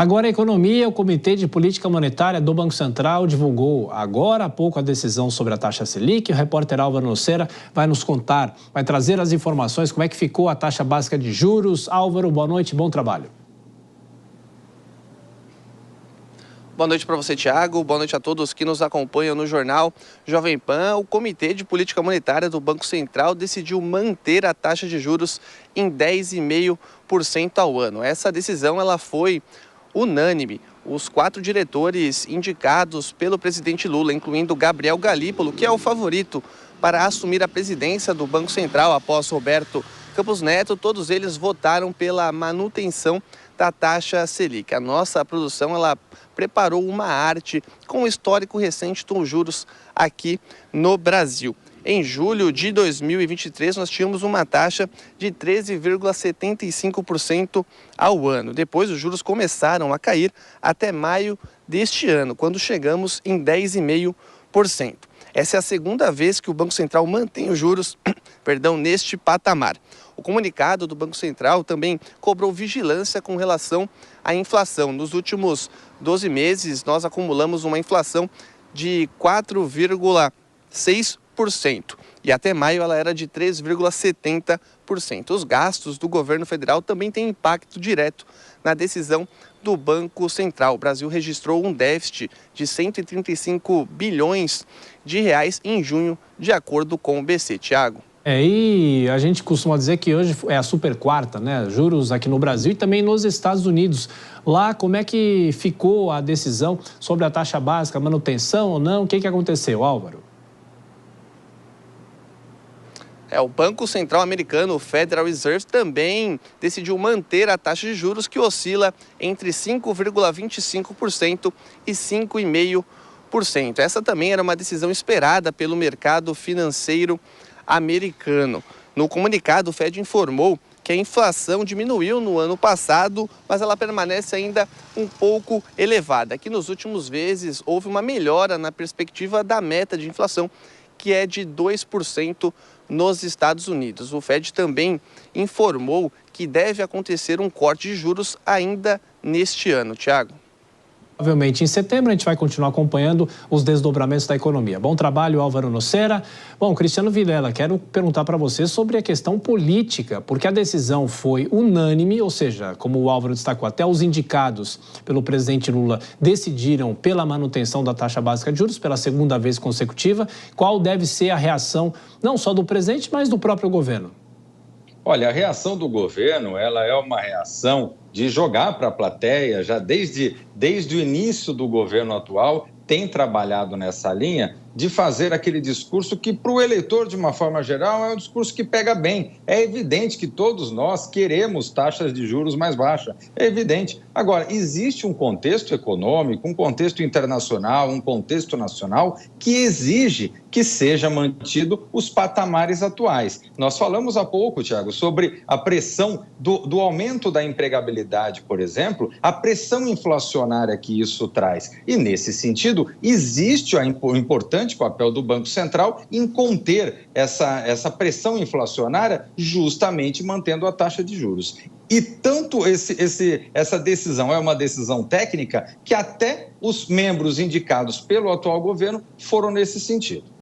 Agora a economia, o Comitê de Política Monetária do Banco Central divulgou agora há pouco a decisão sobre a taxa Selic. O repórter Álvaro Nocera vai nos contar, vai trazer as informações, como é que ficou a taxa básica de juros. Álvaro, boa noite, bom trabalho. Boa noite para você, Thiago. Boa noite a todos que nos acompanham no jornal Jovem Pan. O Comitê de Política Monetária do Banco Central decidiu manter a taxa de juros em 10,5% ao ano. Essa decisão ela foi unânime. Os 4 diretores indicados pelo presidente Lula, incluindo Gabriel Galípolo, que é o favorito para assumir a presidência do Banco Central após Roberto Campos Neto, todos eles votaram pela manutenção da taxa Selic. A nossa produção ela preparou uma arte com o histórico recente dos juros aqui no Brasil. Em julho de 2023, nós tínhamos uma taxa de 13,75% ao ano. Depois, os juros começaram a cair até maio deste ano, quando chegamos em 10,5%. Essa é a segunda vez que o Banco Central mantém os juros neste patamar. O comunicado do Banco Central também cobrou vigilância com relação à inflação. Nos últimos 12 meses, nós acumulamos uma inflação de 4,6%. E até maio ela era de 3,70%. Os gastos do governo federal também têm impacto direto na decisão do Banco Central. O Brasil registrou um déficit de 135 bilhões de reais em junho, de acordo com o BC. Thiago. E a gente costuma dizer que hoje é a super quarta, né? Juros aqui no Brasil e também nos Estados Unidos. Lá, como é que ficou a decisão sobre a taxa básica, manutenção ou não? O que aconteceu, Álvaro? O Banco Central americano, o Federal Reserve, também decidiu manter a taxa de juros que oscila entre 5,25% e 5,5%. Essa também era uma decisão esperada pelo mercado financeiro americano. No comunicado, o Fed informou que a inflação diminuiu no ano passado, mas ela permanece ainda um pouco elevada. Aqui nos últimos meses houve uma melhora na perspectiva da meta de inflação, que é de 2% nos Estados Unidos. O Fed também informou que deve acontecer um corte de juros ainda neste ano. Thiago. Provavelmente em setembro a gente vai continuar acompanhando os desdobramentos da economia. Bom trabalho, Álvaro Nocera. Bom, Cristiano Vilela, quero perguntar para você sobre a questão política, porque a decisão foi unânime, ou seja, como o Álvaro destacou, até os indicados pelo presidente Lula decidiram pela manutenção da taxa básica de juros pela segunda vez consecutiva. Qual deve ser a reação, não só do presidente, mas do próprio governo? Olha, a reação do governo, ela é uma reação de jogar para a plateia, já desde o início do governo atual, tem trabalhado nessa linha de fazer aquele discurso que, para o eleitor, de uma forma geral, é um discurso que pega bem. É evidente que todos nós queremos taxas de juros mais baixas. É evidente. Agora, existe um contexto econômico, um contexto internacional, um contexto nacional que exige que seja mantido os patamares atuais. Nós falamos há pouco, Thiago, sobre a pressão do aumento da empregabilidade, por exemplo, a pressão inflacionária que isso traz. E, nesse sentido, existe o importante papel do Banco Central em conter essa pressão inflacionária, justamente mantendo a taxa de juros. E tanto essa decisão é uma decisão técnica que até os membros indicados pelo atual governo foram nesse sentido.